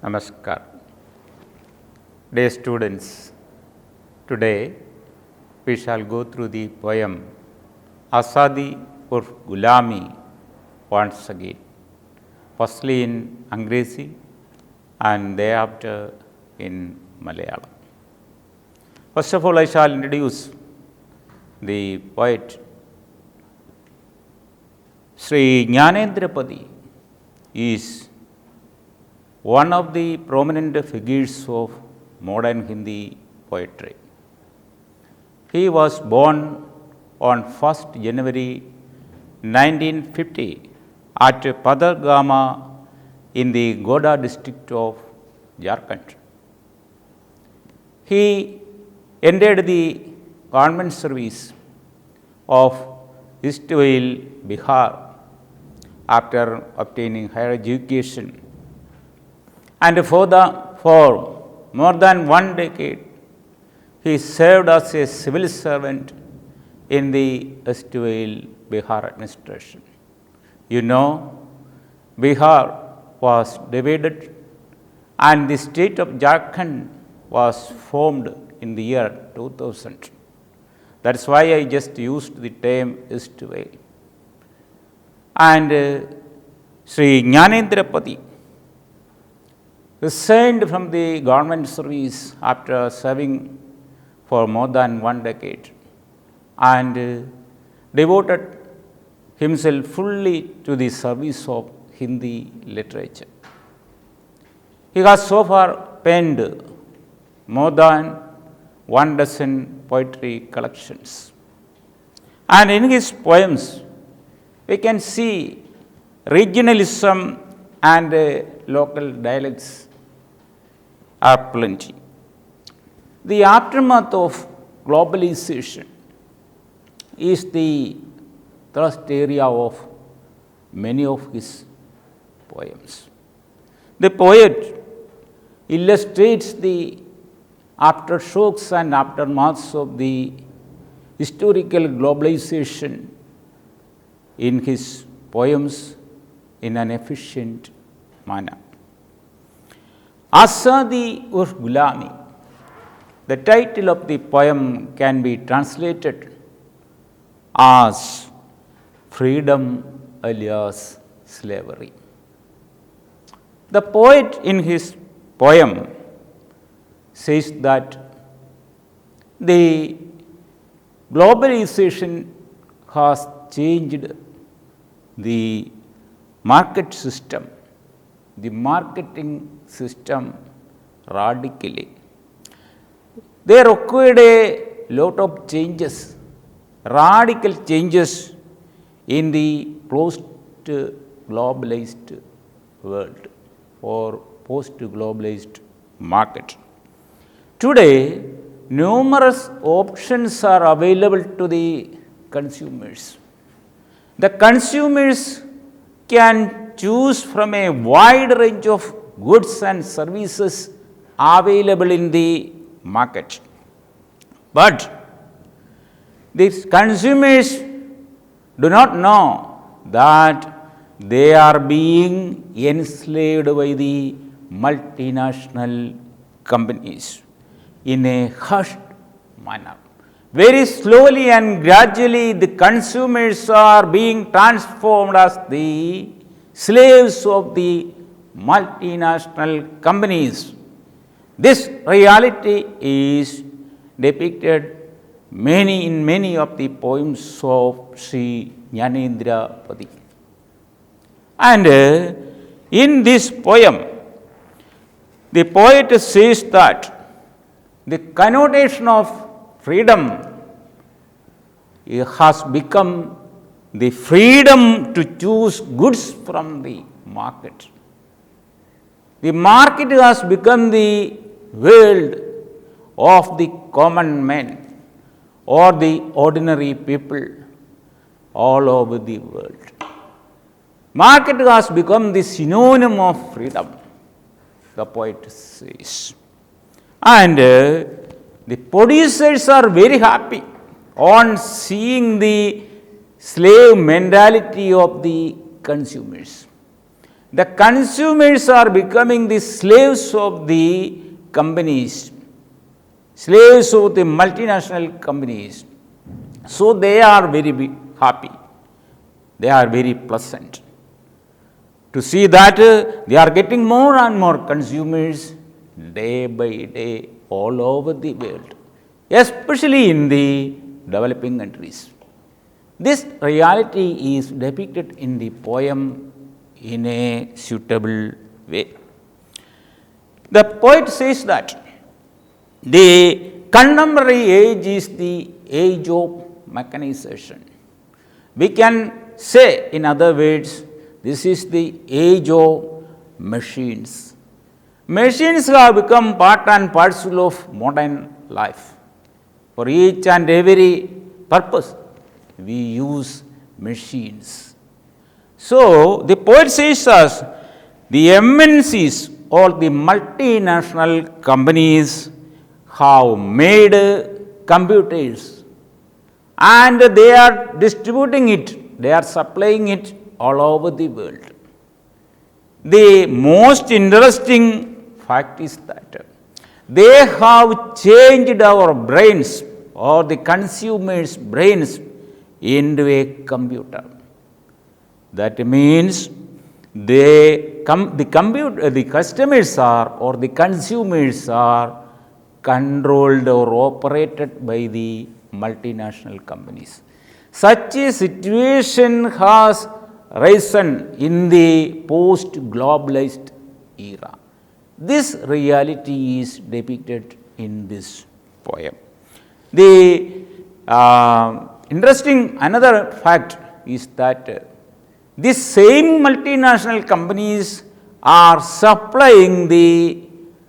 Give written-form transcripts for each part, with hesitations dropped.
Namaskar. Dear students, today we shall go through the poem Azadi urf Gulami once again, firstly in Angrezi and thereafter in Malayalam. First of all, I shall introduce the poet Sri Jnanedrapadi is one of the prominent figures of modern Hindi poetry. He was born on 1st January 1950 at Padargama in the Goda district of Jharkhand. He entered the government service of Eastwell, Bihar after obtaining higher education, and for more than 1 decade he served as a civil servant in the Eastwell, Bihar administration. You know, Bihar was divided and the state of Jharkhand was formed in the year 2000. That is why I just used the term Eastwell. And Sri Jnanedrapadi resigned from the government service after serving for more than 1 decade and devoted himself fully to the service of Hindi literature. He has so far penned more than 12 poetry collections. And in his poems, we can see regionalism and local dialects are plenty. The aftermath of globalization is the thrust area of many of his poems. The poet illustrates the aftershocks and aftermaths of the historical globalization in his poems in an efficient manner. Azadi urf Gulami, the title of the poem can be translated as freedom alias slavery. The poet in his poem says that the globalization has changed the market system, the marketing system radically. They required a lot of changes, radical changes in the post-globalized world or post-globalized market. Today, numerous options are available to the consumers. The consumers can choose from a wide range of goods and services available in the market. But these consumers do not know that they are being enslaved by the multinational companies in a hushed manner. Very slowly and gradually the consumers are being transformed as the slaves of the multinational companies. This reality is depicted in many of the poems of Sri Jnanedrapadi. And in this poem, the poet says that the connotation of freedom has become the freedom to choose goods from the market. The market has become the world of the common man or the ordinary people all over the world. Market has become the synonym of freedom, the poet says. And the producers are very happy on seeing the slave mentality of the consumers. The consumers are becoming the slaves of the companies, slaves of the multinational companies. So they are very happy, they are very pleasant to see that they are getting more and more consumers day by day all over the world, especially in the developing countries. This reality is depicted in the poem in a suitable way. The poet says that the contemporary age is the age of mechanization. We can say, in other words, this is the age of machines. Machines have become part and parcel of modern life. For each and every purpose, we use machines. So, the poet says us, the MNCs or the multinational companies have made computers and they are distributing it, they are supplying it all over the world. The most interesting fact is that they have changed our brains or the consumers' brains into a computer. That means the customers are or the consumers are controlled or operated by the multinational companies. Such a situation has risen in the post-globalized era. This reality is depicted in this poem. The interesting another fact is that these same multinational companies are supplying the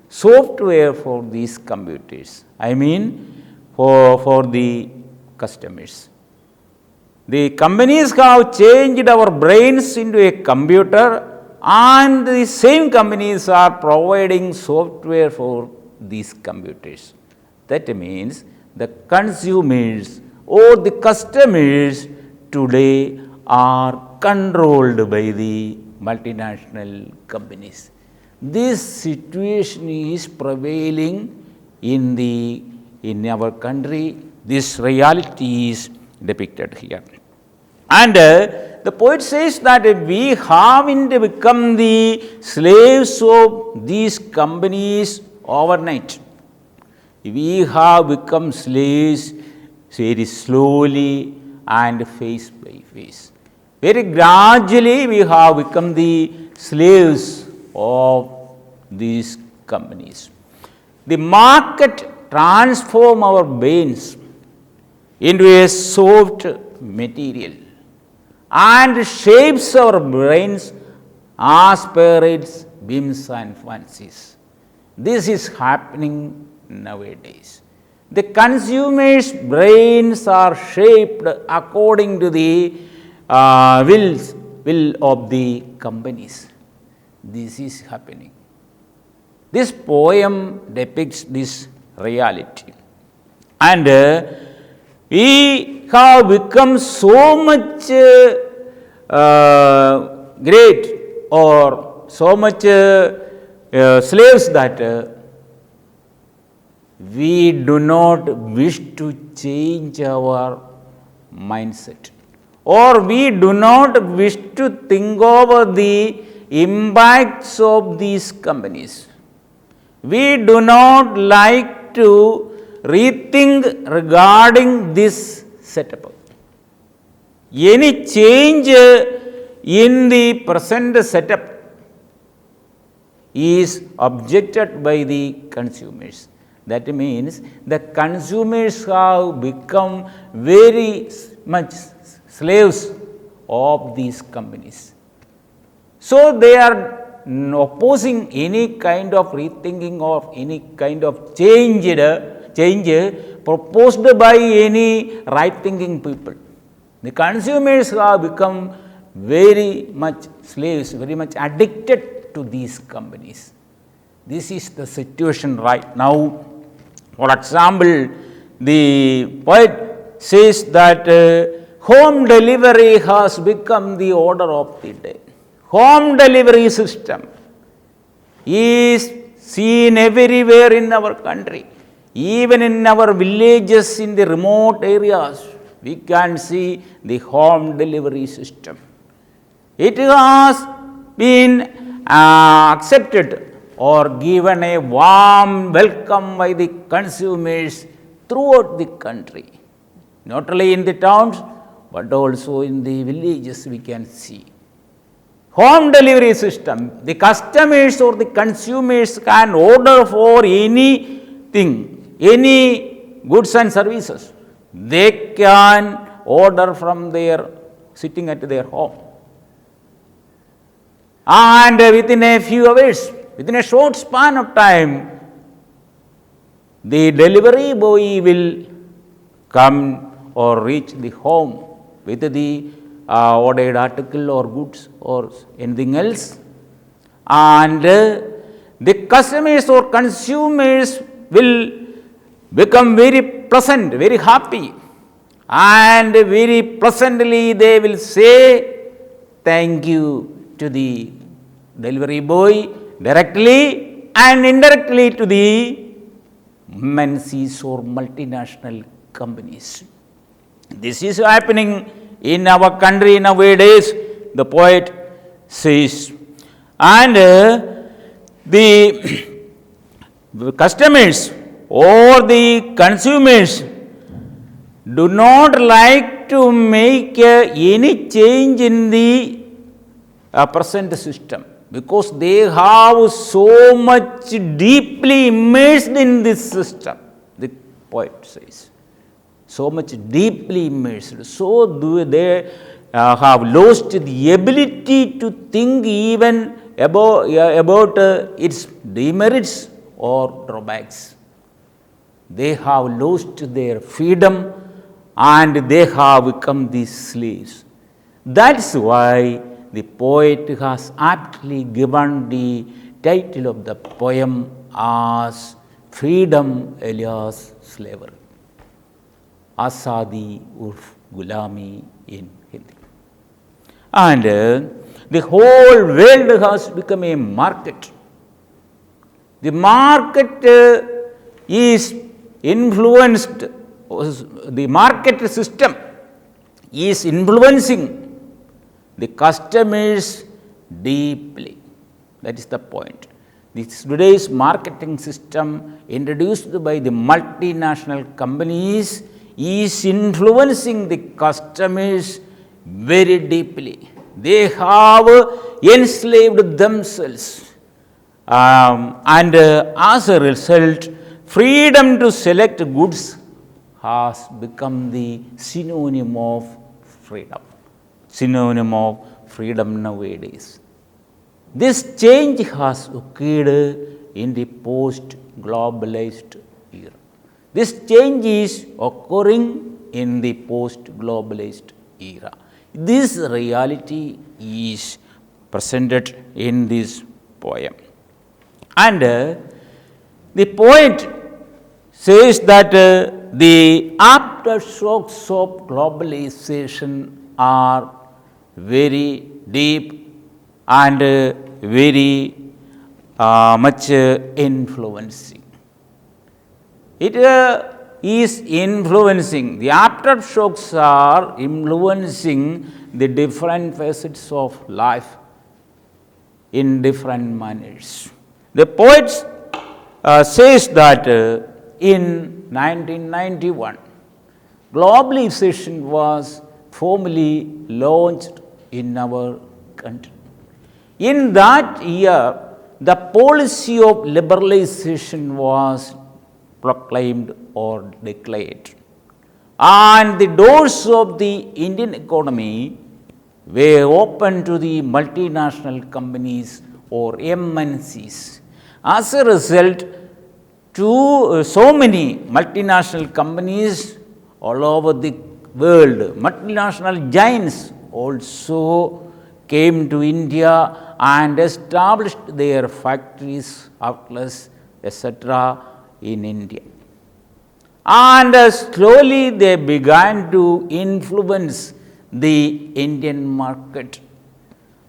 software for these computers. I mean, for the customers. The companies have changed our brains into a computer, and the same companies are providing software for these computers. That means the consumers or the customers today are controlled by the multinational companies. This situation is prevailing in our country. This reality is depicted here. And the poet says that we haven't become the slaves of these companies overnight. We have become slaves very slowly and face by face. Very gradually we have become the slaves of these companies. The market transforms our brains into a soft material and shapes our brains as per its whims and fancies. This is happening nowadays. The consumers' brains are shaped according to the will of the companies. This is happening. This poem depicts this reality. And we have become so much great or so much slaves that we do not wish to change our mindset, or we do not wish to think over the impacts of these companies. We do not like to rethink regarding this setup. Any change in the present setup is objected by the consumers. That means the consumers have become very much slaves of these companies. So they are opposing any kind of rethinking or any kind of change proposed by any right thinking people. The consumers have become very much slaves, very much addicted to these companies. This is the situation right now. For example, the poet says that home delivery has become the order of the day. home delivery system is seen everywhere in our country. Even in our villages in the remote areas, we can see the home delivery system. It has been accepted or given a warm welcome by the consumers throughout the country. Not only in the towns, but also in the villages we can see. Home delivery system, the customers or the consumers can order for anything, any goods and services. They can order from their, sitting at their home. And within a few hours, within a short span of time, the delivery boy will come or reach the home with the ordered article or goods or anything else. And the customers or consumers will become very pleasant, very happy, and very pleasantly they will say thank you to the delivery boy directly and indirectly to the MNCs or multinational companies. This is happening in our country nowadays, the poet says. And the customers or the consumers do not like to make any change in the present system, because they have so much deeply immersed in this system, the poet says. So much deeply immersed. So they have lost the ability to think even about its demerits or drawbacks. They have lost their freedom and they have become the slaves. That's why the poet has aptly given the title of the poem as Freedom alias Slavery. Asadi urf Gulami in Hindi. And the whole world has become a market. The market is influenced, the market system is influencing the customers deeply. That is the point. Today's marketing system introduced by the multinational companies is influencing the customers very deeply. They have enslaved themselves, and as a result, freedom to select goods has become the synonym of freedom. Synonym of freedom nowadays. This change has occurred in the post-globalized era. This change is occurring in the post-globalized era. This reality is presented in this poem. And the poet says that the aftershocks of globalization are very deep and very much influencing. It is influencing, the aftershocks are influencing the different facets of life in different manners. The poet says that in 1991, globalization was formally launched in our country. In that year, the policy of liberalization was proclaimed or declared, and the doors of the Indian economy were open to the multinational companies or MNCs. As a result, so many multinational companies all over the world, multinational giants also came to India and established their factories, outlets, etc. in India. And slowly they began to influence the Indian market.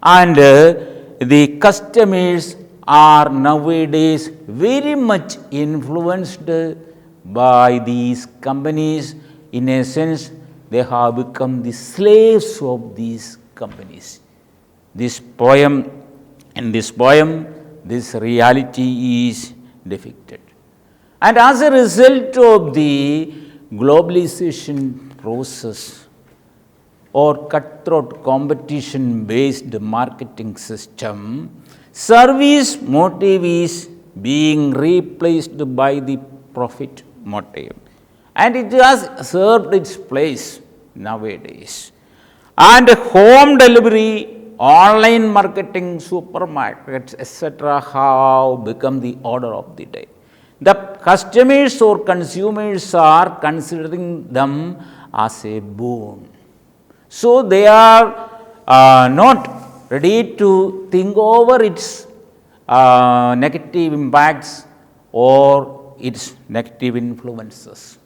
and the customers are nowadays very much influenced by these companies. In a sense, they have become the slaves of these companies. This poem, this reality is depicted. And as a result of the globalization process or cutthroat competition based marketing system, service motive is being replaced by the profit motive, and it has served its place nowadays. And home delivery, online marketing, supermarkets, etc. have become the order of the day. The customers or consumers are considering them as a boon. So, they are not ready to think over its negative impacts or its negative influences.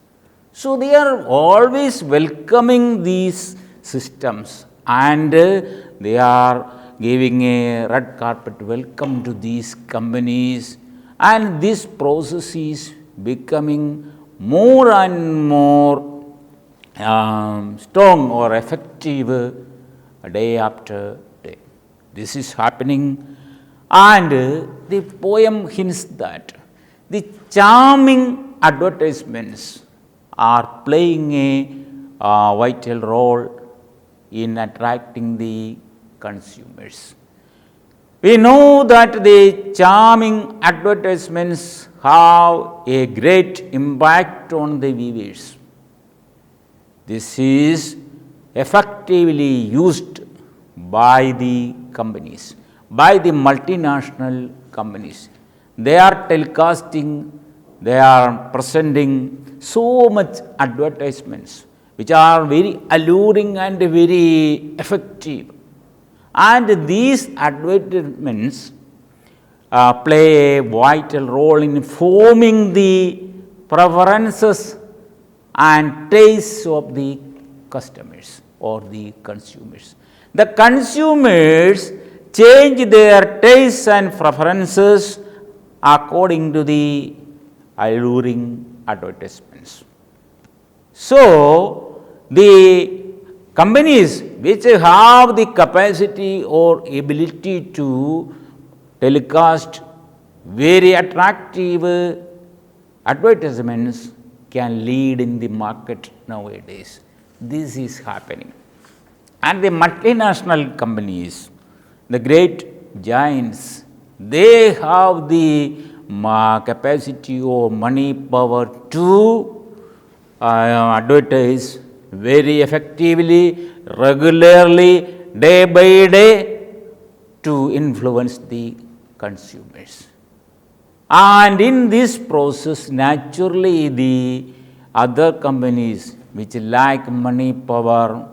So, they are always welcoming these systems, and they are giving a red carpet welcome to these companies, and this process is becoming more and more strong or effective day after day. This is happening, and the poem hints that the charming advertisements are playing a vital role in attracting the consumers. We know that the charming advertisements have a great impact on the viewers. This is effectively used by the companies, by the multinational companies. They are telecasting, they are presenting so much advertisements which are very alluring and very effective. And these advertisements play a vital role in forming the preferences and tastes of the customers or the consumers. The consumers change their tastes and preferences according to the alluring advertisements. So, the companies which have the capacity or ability to telecast very attractive advertisements can lead in the market nowadays. This is happening. And the multinational companies, the great giants, they have the capacity or money power to advertise very effectively, regularly, day by day, to influence the consumers. And in this process, naturally, the other companies which lack money power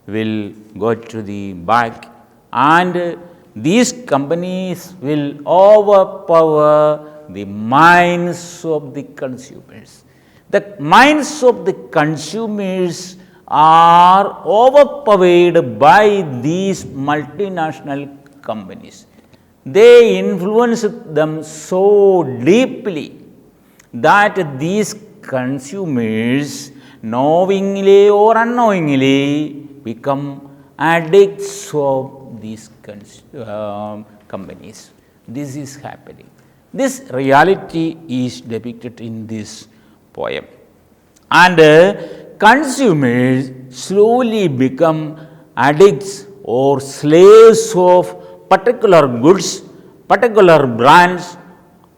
will go to the back, and these companies will overpower the minds of the consumers. The minds of the consumers are overpowered by these multinational companies. They influence them so deeply that these consumers, knowingly or unknowingly, become addicts of these companies. This is happening. This reality is depicted in this poem. And consumers slowly become addicts or slaves of particular goods, particular brands,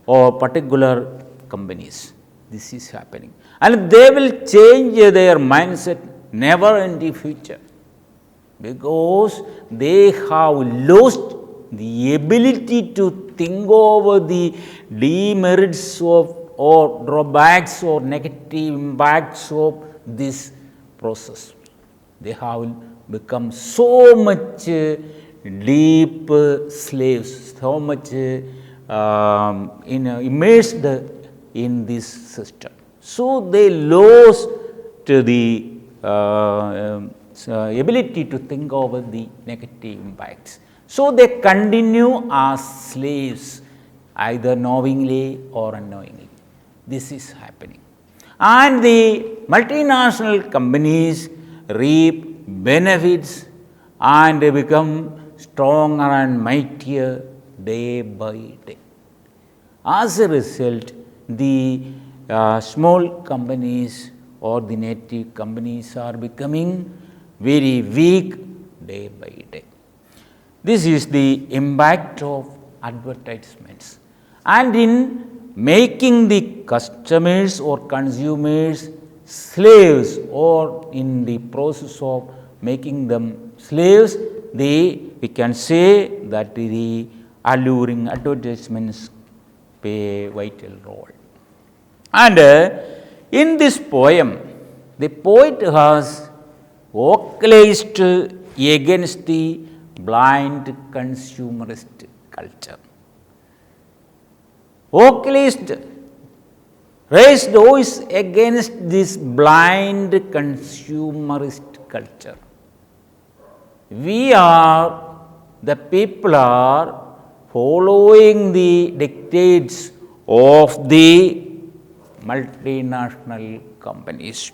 or particular companies. This is happening. And they will change their mindset never in the future, because they have lost the ability to think over the demerits of or drawbacks or negative impacts of this process. They have become so much deep slaves, so much immersed in this system. So, they lost the ability to think over the negative impacts. So they continue as slaves, either knowingly or unknowingly. This is happening. And the multinational companies reap benefits and become stronger and mightier day by day. As a result, the small companies or the native companies are becoming very weak day by day. This is the impact of advertisements. And in making the customers or consumers slaves, or in the process of making them slaves, we can say that the alluring advertisements play a vital role. And in this poem, the poet has vocalized against the blind consumerist culture. Vocalist raised voice against this blind consumerist culture. The people are following the dictates of the multinational companies.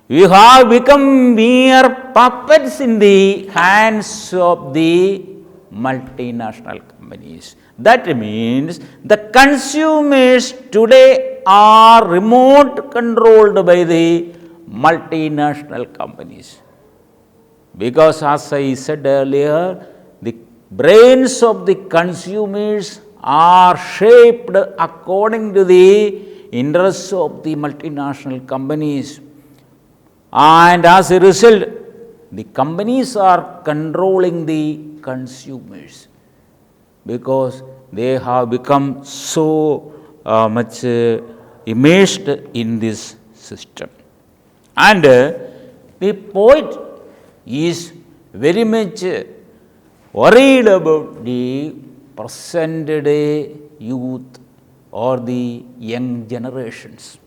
We have become mere puppets in the hands of the multinational companies. That means the consumers today are remote controlled by the multinational companies. Because as I said earlier, the brains of the consumers are shaped according to the interests of the multinational companies. And as a result, the companies are controlling the consumers because they have become so much immersed in this system. And the poet is very much worried about the present day youth or the young generations.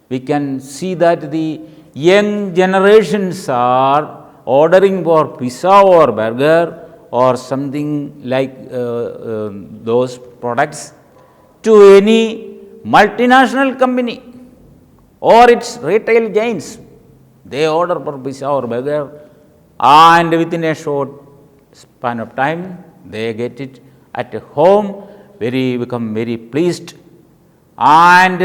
We can see that the young generations are ordering for pizza or burger or something like those products to any multinational company or its retail chains. They order for pizza or burger, and within a short span of time they get it at home, become very pleased, and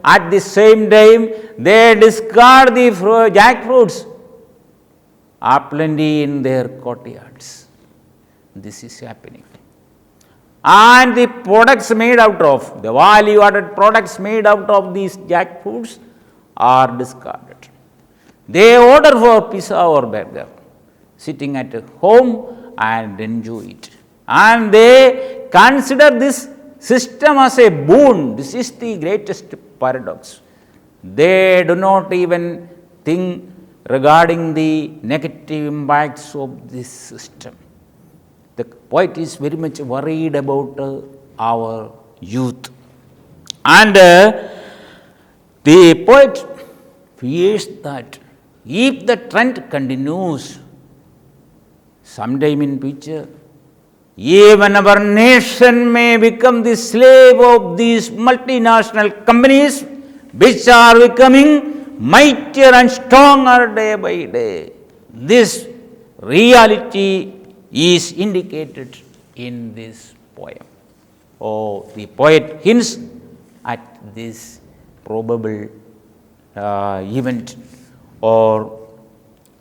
at the same time they discard the jackfruits aplenty in their courtyards. This is happening. And the products made out of, the value added products made out of these jackfruits are discarded. They order for pizza or burger, sitting at home and enjoy it. And they consider this system as a boon. This is the greatest paradox. They do not even think regarding the negative impacts of this system. The poet is very much worried about our youth. And the poet fears that if the trend continues, sometime in future, even our nation may become the slave of these multinational companies, which are becoming mightier and stronger day by day. This reality is indicated in this poem. Oh, the poet hints at this probable event,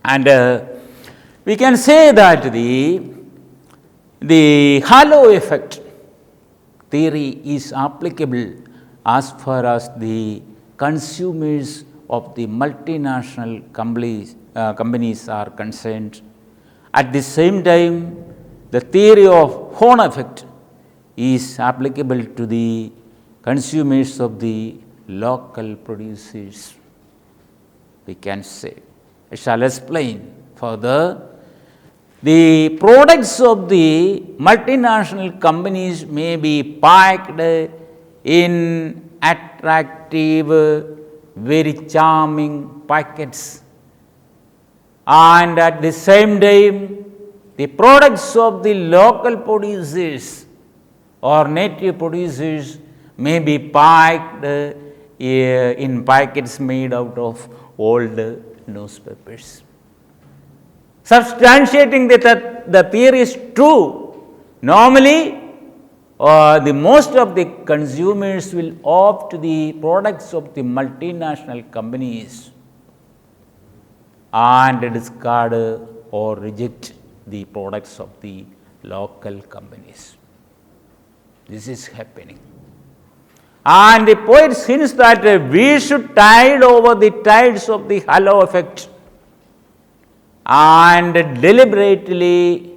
and we can say that the halo effect theory is applicable as far as the consumers of the multinational companies are concerned. At the same time, the theory of horn effect is applicable to the consumers of the local producers. We can say, I shall explain further. The products of the multinational companies may be packed in attractive, very charming packets, and at the same time the products of the local producers or native producers may be packed in packets made out of old newspapers. Substantiating that the theory is true, normally the most of the consumers will opt the products of the multinational companies and discard or reject the products of the local companies. This is happening. And the poet hints that we should tide over the tides of the halo effect and deliberately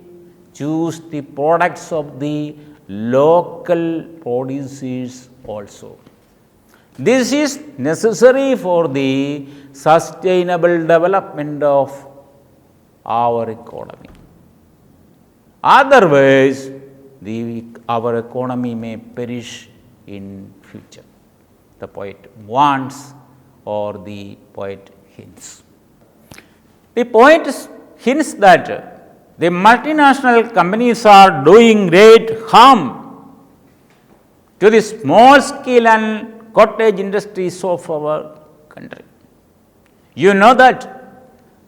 choose the products of the local producers also. This is necessary for the sustainable development of our economy. Otherwise, our economy may perish in future. The poet wants or the poet hints. The poet hints that the multinational companies are doing great harm to the small scale and cottage industries of our country. You know that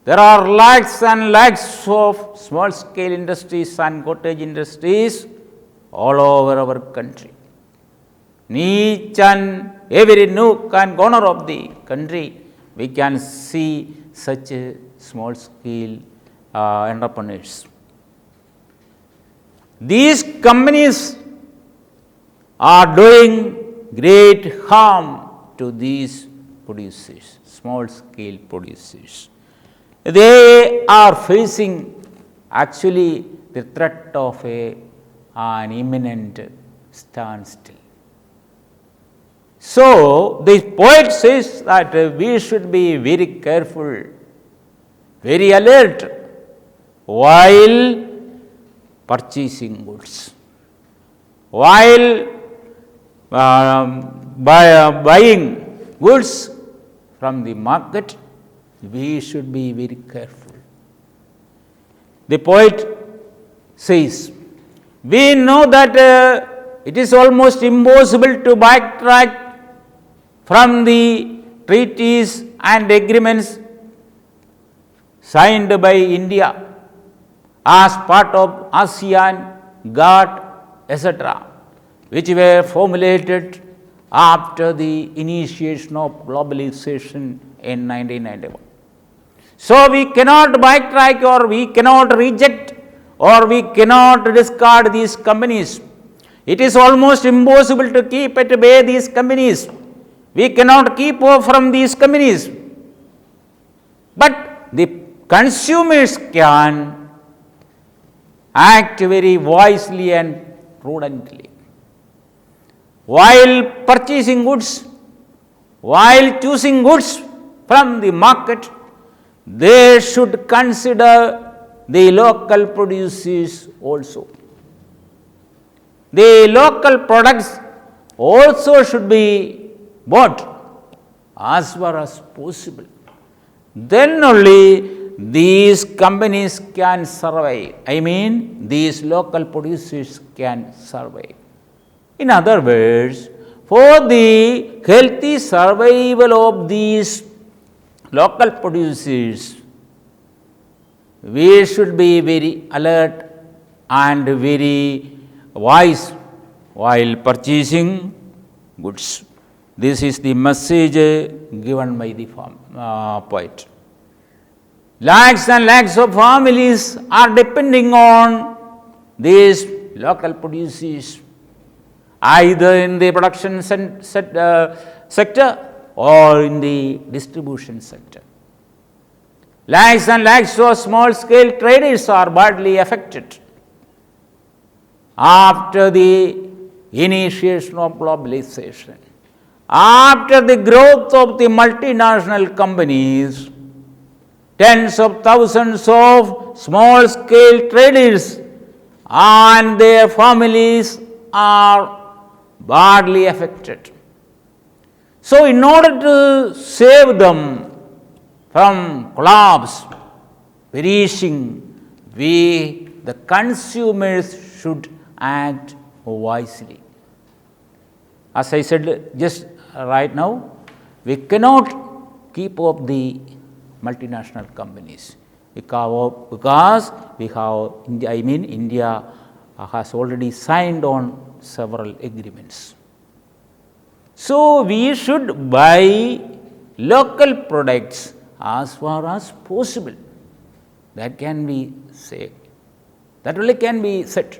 there are lakhs and lakhs of small scale industries and cottage industries all over our country. In each and every nook and corner of the country, we can see such a small scale entrepreneurs. These companies are doing great harm to these producers, small scale producers. They are facing actually the threat of an imminent standstill. So, the poet says that we should be very careful, very alert while purchasing goods, while buying goods from the market. We should be very careful. The poet says, we know that it is almost impossible to backtrack from the treaties and agreements signed by India as part of ASEAN, GATT, etc., which were formulated after the initiation of globalization in 1991. So, we cannot backtrack or we cannot reject or we cannot discard these companies. It is almost impossible to keep at bay these companies. We cannot keep off from these companies. But the consumers can act very wisely and prudently. While purchasing goods, while choosing goods from the market, they should consider the local producers also. The local products also should be bought as far as possible. Then only these companies can survive. I mean, these local producers can survive. In other words, for the healthy survival of these local producers, we should be very alert and very wise while purchasing goods. This is the message given by the poet. Lakhs and lakhs of families are depending on these local producers, either in the production sector or in the distribution sector. Lakhs and lakhs of small scale traders are badly affected after the initiation of globalization. After the growth of the multinational companies, tens of thousands of small scale traders and their families are badly affected. So, in order to save them from collapse, perishing, we the consumers should act wisely. As I said just right now, we cannot keep up the multinational companies because we have India has already signed on several agreements. So we should buy local products as far as possible. That can be said. That only can be said.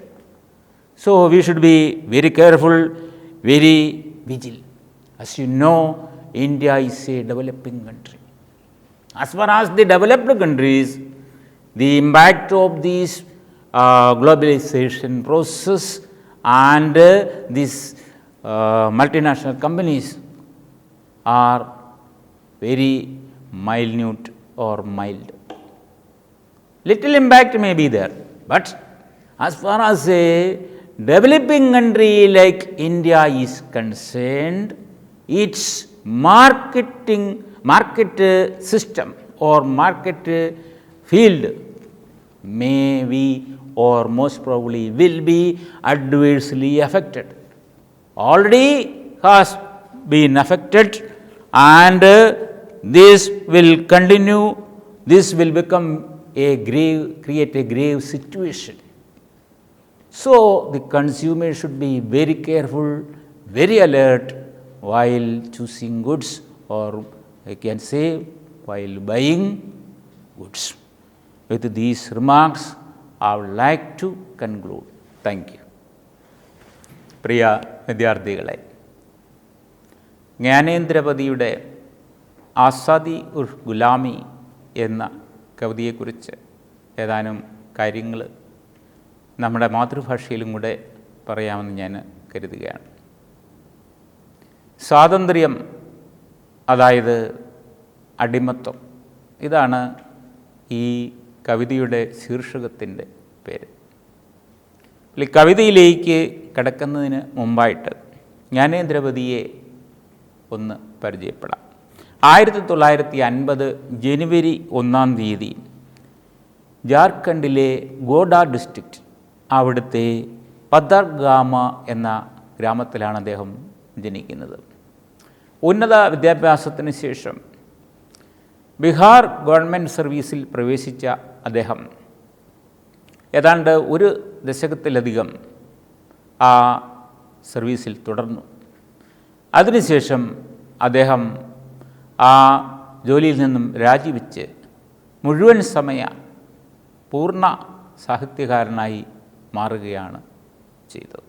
So we should be very careful, very vigilant. As you know, India is a developing country. As far as the developed countries, the impact of this globalization process and these multinational companies are very minute or mild. Little impact may be there, but as far as a developing country like India is concerned, its market system or market field may be or most probably will be adversely affected. Already has been affected, and this will continue. This will become create a grave situation. So the consumer should be very careful, very alert while choosing goods, or I can say while buying goods. With these remarks, I would like to conclude. Thank you. പ്രിയ വിദ്യാർത്ഥികളെ, ജ്ഞാനേന്ദ്രപതിയുടെ ആസാദി ഉർ ഗുലാമി എന്ന കവിതയെക്കുറിച്ച് ഏതാനും കാര്യങ്ങൾ നമ്മുടെ മാതൃഭാഷയിലും കൂടെ പറയാമെന്ന് ഞാൻ കരുതുകയാണ്. സ്വാതന്ത്ര്യം, അതായത് അടിമത്വം, ഇതാണ് ഈ കവിതയുടെ ശീർഷകത്തിൻ്റെ പേര്. ഈ കവിതയിലേക്ക് കടക്കുന്നതിന് മുമ്പായിട്ട് ജ്ഞാനേന്ദ്രപതിയെ ഒന്ന് പരിചയപ്പെടാം. 1950 ജനുവരി 1 ജാർഖണ്ഡിലെ ഗോഡ ഡിസ്ട്രിക്റ്റ്, അവിടുത്തെ പദർഗാമ എന്ന ഗ്രാമത്തിലാണ് അദ്ദേഹം ജനിക്കുന്നത്. ഉന്നത വിദ്യാഭ്യാസത്തിന് ശേഷം ബീഹാർ ഗവൺമെൻറ് സർവീസിൽ പ്രവേശിച്ച അദ്ദേഹം ഏതാണ്ട് ഒരു ദശകത്തിലധികം ആ സർവീസിൽ തുടർന്നു. അതിനുശേഷം അദ്ദേഹം ആ ജോലിയിൽ നിന്നും രാജിവെച്ച് മുഴുവൻ സമയ പൂർണ്ണ സാഹിത്യകാരനായി മാറുകയാണ് ചെയ്തത്.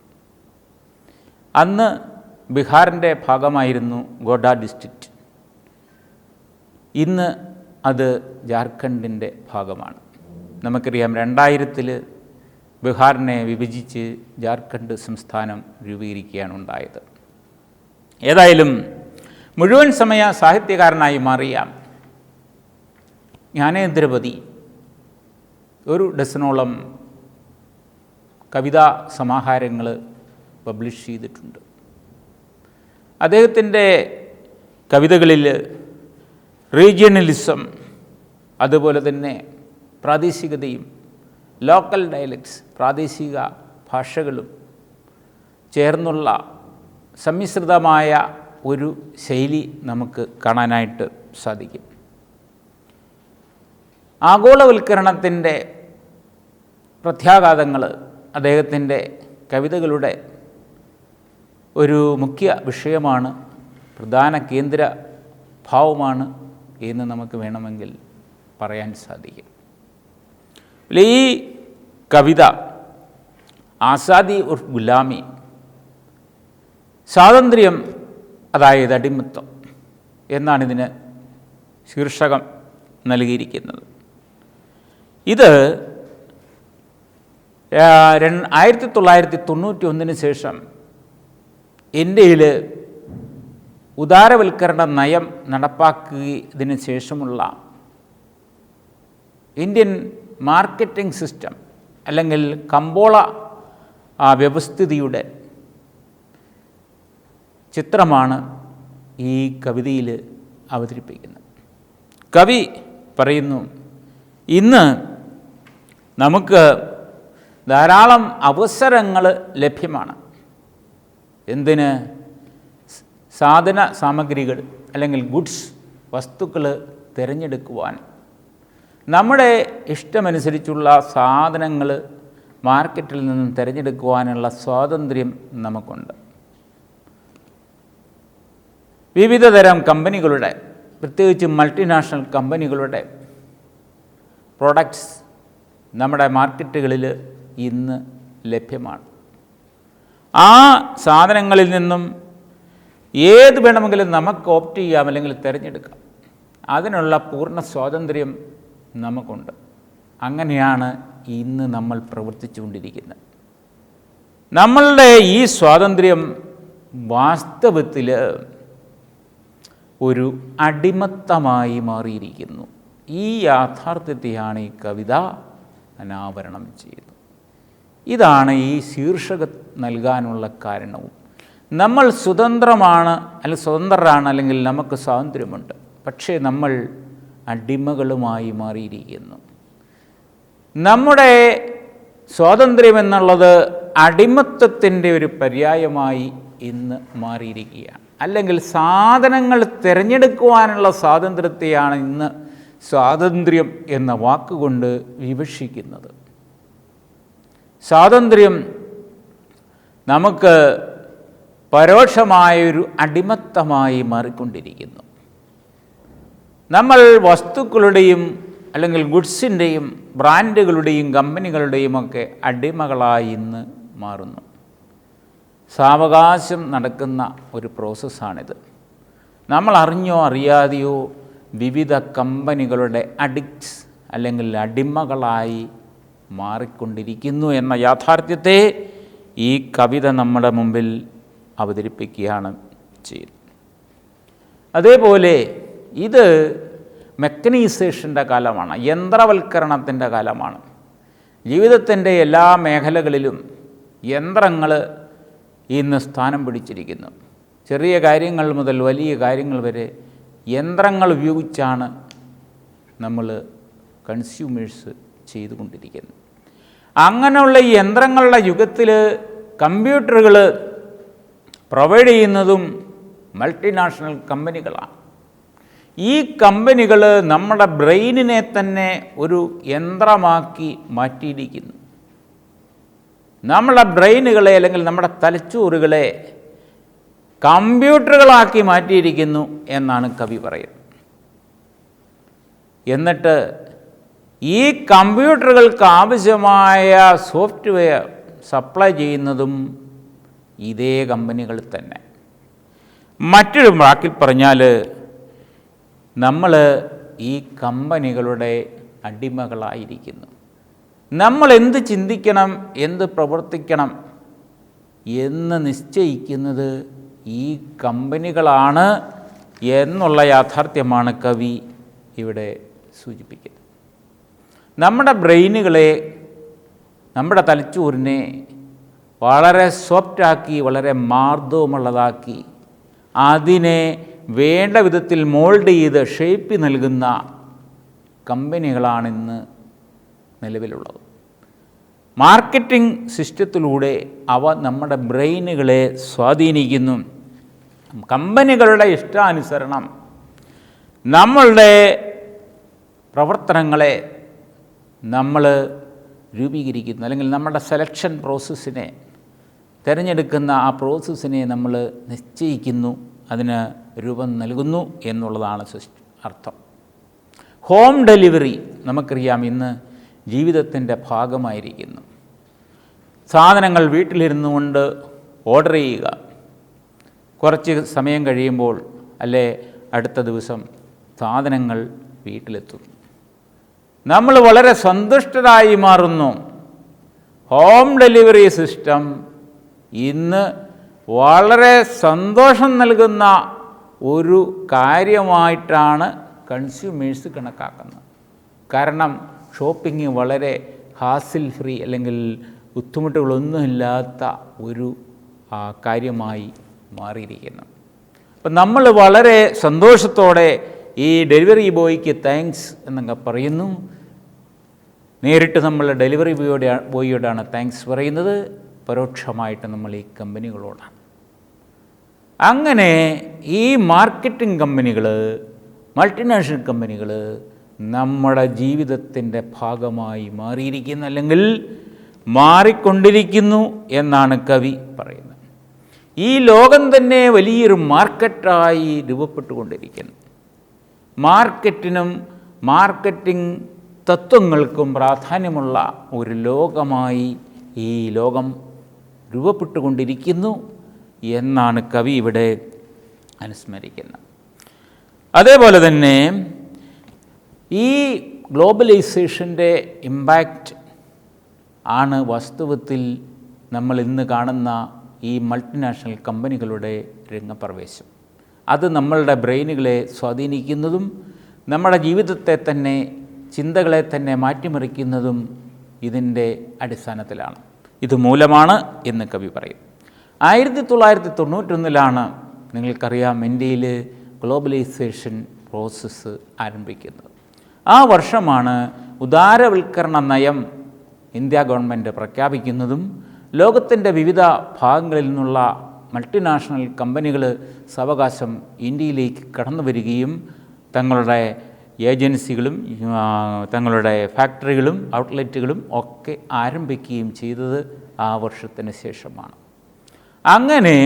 അന്ന് ബീഹാറിൻ്റെ ഭാഗമായിരുന്നു ഗോഡ ഡിസ്ട്രിക്റ്റ്. ഇന്ന് അത് ജാർഖണ്ഡിൻ്റെ ഭാഗമാണ്. നമുക്കറിയാം, 2000 ബീഹാറിനെ വിഭജിച്ച് ജാർഖണ്ഡ് സംസ്ഥാനം രൂപീകരിക്കുകയാണ് ഉണ്ടായത്. ഏതായാലും മുഴുവൻ സമയ സാഹിത്യകാരനായി മാറിയ ജ്ഞാനേന്ദ്രപതി ഒരു ഡസനോളം കവിതാ സമാഹാരങ്ങൾ പബ്ലിഷ് ചെയ്തിട്ടുണ്ട്. അദ്ദേഹത്തിൻ്റെ കവിതകളിൽ റീജിയണലിസം, അതുപോലെ തന്നെ പ്രാദേശികതയും ലോക്കൽ ഡയലക്ട്സ്, പ്രാദേശിക ഭാഷകളും ചേർന്നുള്ള സമ്മിശ്രിതമായ ഒരു ശൈലി നമുക്ക് കാണാനായിട്ട് സാധിക്കും. ആഗോളവൽക്കരണത്തിൻ്റെ പ്രത്യാഘാതങ്ങൾ അദ്ദേഹത്തിൻ്റെ കവിതകളുടെ ഒരു മുഖ്യ വിഷയമാണ്, പ്രധാന കേന്ദ്ര ഭാവമാണ് എന്ന് നമുക്ക് വേണമെങ്കിൽ പറയാൻ സാധിക്കും. ഈ കവിത ആസാദി ഉർ ഗുലാമി, സ്വാതന്ത്ര്യം അതായത് അടിമത്വം എന്നാണ് ഇതിന് ശീർഷകം നൽകിയിരിക്കുന്നത്. ഇത് 1991 ശേഷം ഇന്ത്യയിൽ ഉദാരവൽക്കരണ നയം നടപ്പാക്കിയതിന് ശേഷമുള്ള ഇന്ത്യൻ മാർക്കറ്റിംഗ് സിസ്റ്റം അല്ലെങ്കിൽ കമ്പോള വ്യവസ്ഥിതിയുടെ ചിത്രമാണ് ഈ കവിതയിൽ അവതരിപ്പിക്കുന്നത്. കവി പറയുന്നു, ഇന്ന് നമുക്ക് ധാരാളം അവസരങ്ങൾ ലഭ്യമാണ്. എന്തിന്? സാധന സാമഗ്രികൾ അല്ലെങ്കിൽ ഗുഡ്സ്, വസ്തുക്കൾ തിരഞ്ഞെടുക്കുവാൻ, നമ്മുടെ ഇഷ്ടമനുസരിച്ചുള്ള സാധനങ്ങൾ മാർക്കറ്റിൽ നിന്നും തിരഞ്ഞെടുക്കുവാനുള്ള സ്വാതന്ത്ര്യം നമുക്കുണ്ട്. വിവിധ തരം കമ്പനികളുടെ, പ്രത്യേകിച്ച് മൾട്ടിനാഷണൽ കമ്പനികളുടെ പ്രോഡക്ട്സ് നമ്മുടെ മാർക്കറ്റുകളിൽ ഇന്ന് ലഭ്യമാണ്. ആ സാധനങ്ങളിൽ നിന്നും ഏത് വേണമെങ്കിലും നമുക്ക് ഓപ്റ്റ് ചെയ്യാം, അല്ലെങ്കിൽ തിരഞ്ഞെടുക്കാം. അതിനുള്ള പൂർണ്ണ സ്വാതന്ത്ര്യം നമുക്കുണ്ട്. അങ്ങനെയാണ് ഇന്ന് നമ്മൾ പ്രവർത്തിച്ചുകൊണ്ടിരിക്കുന്നത്. നമ്മളുടെ ഈ സ്വാതന്ത്ര്യം വാസ്തവത്തിൽ ഒരു അടിമത്തമായി മാറിയിരിക്കുന്നു. ഈ യാഥാർത്ഥ്യത്തെയാണ് ഈ കവിത അനാവരണം ചെയ്യുന്നത്. ഇതാണ് ഈ ശീർഷകം നൽകാനുള്ള കാരണവും. നമ്മൾ സ്വതന്ത്രരാണ്, അല്ലെങ്കിൽ നമുക്ക് സ്വാതന്ത്ര്യമുണ്ട്. പക്ഷേ നമ്മൾ അടിമകളുമായി മാറിയിരിക്കുന്നു. നമ്മുടെ സ്വാതന്ത്ര്യം എന്നുള്ളത് അടിമത്തത്തിൻ്റെ ഒരു പര്യായമായി ഇന്ന് മാറിയിരിക്കുകയാണ്. അല്ലെങ്കിൽ സാധനങ്ങൾ തിരഞ്ഞെടുക്കുവാനുള്ള സ്വാതന്ത്ര്യത്തെയാണ് ഇന്ന് സ്വാതന്ത്ര്യം എന്ന വാക്കുകൊണ്ട് വിവക്ഷിക്കുന്നത്. സ്വാതന്ത്ര്യം നമുക്ക് പരോക്ഷമായൊരു അടിമത്തമായി മാറിക്കൊണ്ടിരിക്കുന്നു. നമ്മൾ വസ്തുക്കളുടെയും അല്ലെങ്കിൽ ഗുഡ്സിൻ്റെയും ബ്രാൻഡുകളുടെയും കമ്പനികളുടെയും ഒക്കെ അടിമകളായി ഇന്ന് മാറുന്നു. സാവകാശം നടക്കുന്ന ഒരു പ്രോസസ്സാണിത്. നമ്മൾ അറിഞ്ഞോ അറിയാതെയോ വിവിധ കമ്പനികളുടെ അഡിക്ട്സ് അല്ലെങ്കിൽ അടിമകളായി മാറിക്കൊണ്ടിരിക്കുന്നു എന്ന യാഥാർത്ഥ്യത്തെ ഈ കവിത നമ്മുടെ മുമ്പിൽ അവതരിപ്പിക്കുകയാണ് ചെയ്യുന്നത്. അതേപോലെ ഇത് മെക്കനൈസേഷൻ്റെ കാലമാണ്, യന്ത്രവൽക്കരണത്തിൻ്റെ കാലമാണ്. ജീവിതത്തിൻ്റെ എല്ലാ മേഖലകളിലും യന്ത്രങ്ങൾ ഇന്ന് സ്ഥാനം പിടിച്ചിരിക്കുന്നു. ചെറിയ കാര്യങ്ങൾ മുതൽ വലിയ കാര്യങ്ങൾ വരെ യന്ത്രങ്ങൾ ഉപയോഗിച്ചാണ് നമ്മൾ കൺസ്യൂമേഴ്സ് ചെയ്തുകൊണ്ടിരിക്കുന്നത്. അങ്ങനെയുള്ള ഈ യന്ത്രങ്ങളുടെ യുഗത്തിൽ കമ്പ്യൂട്ടറുകൾ പ്രൊവൈഡ് ചെയ്യുന്നതും മൾട്ടിനാഷണൽ കമ്പനികളാണ്. ഈ കമ്പനികൾ നമ്മുടെ ബ്രെയിനിനെ തന്നെ ഒരു യന്ത്രമാക്കി മാറ്റിയിരിക്കുന്നു. നമ്മുടെ ബ്രെയിനുകളെ അല്ലെങ്കിൽ നമ്മുടെ തലച്ചോറുകളെ കമ്പ്യൂട്ടറുകളാക്കി മാറ്റിയിരിക്കുന്നു എന്നാണ് കവി പറയുന്നത്. എന്നിട്ട് ഈ കമ്പ്യൂട്ടറുകൾക്ക് ആവശ്യമായ സോഫ്റ്റ്വെയർ സപ്ലൈ ചെയ്യുന്നതും ഇതേ കമ്പനികൾ തന്നെ. മറ്റൊരു വാക്കിൽ പറഞ്ഞാൽ നമ്മൾ ഈ കമ്പനികളുടെ അടിമകളായിരിക്കുന്നു. നമ്മൾ എന്ത് ചിന്തിക്കണം, എന്ത് പ്രവർത്തിക്കണം എന്ന് നിശ്ചയിക്കുന്നത് ഈ കമ്പനികളാണ് എന്നുള്ള യാഥാർത്ഥ്യമാണ് കവി ഇവിടെ സൂചിപ്പിക്കുന്നത്. നമ്മുടെ ബ്രെയിനുകളെ, നമ്മുടെ തലച്ചോറിനെ വളരെ സോഫ്റ്റാക്കി, വളരെ മാർദ്ദവമുള്ളതാക്കി, അതിനെ വേണ്ട വിധത്തിൽ മോൾഡ് ചെയ്ത് ഷേപ്പ് നൽകുന്ന കമ്പനികളാണിന്ന് നിലവിലുള്ളത്. മാർക്കറ്റിംഗ് സിസ്റ്റത്തിലൂടെ അവ നമ്മുടെ ബ്രെയിനുകളെ സ്വാധീനിക്കുന്നു. കമ്പനികളുടെ ഇഷ്ടാനുസരണം നമ്മളുടെ പ്രവർത്തനങ്ങളെ നമ്മൾ രൂപീകരിക്കുന്നു, അല്ലെങ്കിൽ നമ്മുടെ സെലക്ഷൻ പ്രോസസ്സിനെ, തിരഞ്ഞെടുക്കുന്ന ആ പ്രോസസ്സിനെ നമ്മൾ നിശ്ചയിക്കുന്നു, അതിന് രൂപം നൽകുന്നു എന്നുള്ളതാണ് അർത്ഥം. ഹോം ഡെലിവറി നമുക്കറിയാം ഇന്ന് ജീവിതത്തിൻ്റെ ഭാഗമായിരിക്കുന്നു. സാധനങ്ങൾ വീട്ടിലിരുന്നു കൊണ്ട് ഓർഡർ ചെയ്യുക, കുറച്ച് സമയം കഴിയുമ്പോൾ അല്ലേ അടുത്ത ദിവസം സാധനങ്ങൾ വീട്ടിലെത്തുന്നു. നമ്മൾ വളരെ സന്തുഷ്ടരായി മാറുന്നു. ഹോം ഡെലിവറി സിസ്റ്റം ഇന്ന് വളരെ സന്തോഷം നൽകുന്ന ഒരു കാര്യമായിട്ടാണ് കൺസ്യൂമേഴ്സ് കണക്കാക്കുന്നത്. കാരണം ഷോപ്പിംഗ് വളരെ ഹാസിൽ ഫ്രീ അല്ലെങ്കിൽ ബുദ്ധിമുട്ടുകളൊന്നുമില്ലാത്ത ഒരു കാര്യമായി മാറിയിരിക്കുന്നു. അപ്പം നമ്മൾ വളരെ സന്തോഷത്തോടെ ഈ ഡെലിവറി ബോയ്ക്ക് താങ്ക്സ് എന്നൊക്കെ പറയുന്നു. നേരിട്ട് നമ്മൾ ഡെലിവറി ബോയിയോടാണ് താങ്ക്സ് പറയുന്നത്, പരോക്ഷമായിട്ട് നമ്മൾ ഈ കമ്പനികളോടാണ്. അങ്ങനെ ഈ മാർക്കറ്റിംഗ് കമ്പനികൾ, മൾട്ടിനാഷണൽ കമ്പനികൾ നമ്മുടെ ജീവിതത്തിൻ്റെ ഭാഗമായി മാറിയിരിക്കുന്നു, അല്ലെങ്കിൽ മാറിക്കൊണ്ടിരിക്കുന്നു എന്നാണ് കവി പറയുന്നത്. ഈ ലോകം തന്നെ വലിയൊരു മാർക്കറ്റായി രൂപപ്പെട്ടുകൊണ്ടിരിക്കുന്നു. മാർക്കറ്റിനും മാർക്കറ്റിംഗ് തത്വങ്ങൾക്കും പ്രാധാന്യമുള്ള ഒരു ലോകമായി ഈ ലോകം രൂപപ്പെട്ടുകൊണ്ടിരിക്കുന്നു എന്നാണ് കവി ഇവിടെ അനുസ്മരിക്കുന്നത്. അതേപോലെ തന്നെ ഈ ഗ്ലോബലൈസേഷൻ്റെ ഇമ്പാക്റ്റ് ആണ് വാസ്തവത്തിൽ നമ്മൾ ഇന്ന് കാണുന്ന ഈ മൾട്ടിനാഷണൽ കമ്പനികളുടെ രംഗപ്രവേശം. അത് നമ്മളുടെ ബ്രെയിനുകളെ സ്വാധീനിക്കുന്നതും നമ്മുടെ ജീവിതത്തെ തന്നെ, ചിന്തകളെ തന്നെ മാറ്റിമറിക്കുന്നതും ഇതിൻ്റെ അടിസ്ഥാനത്തിലാണ്. ഇതുമൂലമാണ് എന്ന് കവി പറയും. 1991 നിങ്ങൾക്കറിയാം ഇന്ത്യയിൽ ഗ്ലോബലൈസേഷൻ പ്രോസസ്സ് ആരംഭിക്കുന്നത്. ആ വർഷമാണ് ഉദാരവൽക്കരണ നയം ഇന്ത്യ ഗവൺമെൻറ് പ്രഖ്യാപിക്കുന്നതും ലോകത്തിൻ്റെ വിവിധ ഭാഗങ്ങളിൽ നിന്നുള്ള മൾട്ടിനാഷണൽ കമ്പനികൾ സാവകാശം ഇന്ത്യയിലേക്ക് കടന്നു വരികയും തങ്ങളുടെ ഏജൻസികളും തങ്ങളുടെ ഫാക്ടറികളും ഔട്ട്ലെറ്റുകളും ഒക്കെ ആരംഭിക്കുകയും ചെയ്തത് ആ വർഷത്തിന് ശേഷമാണ്. അങ്ങനെ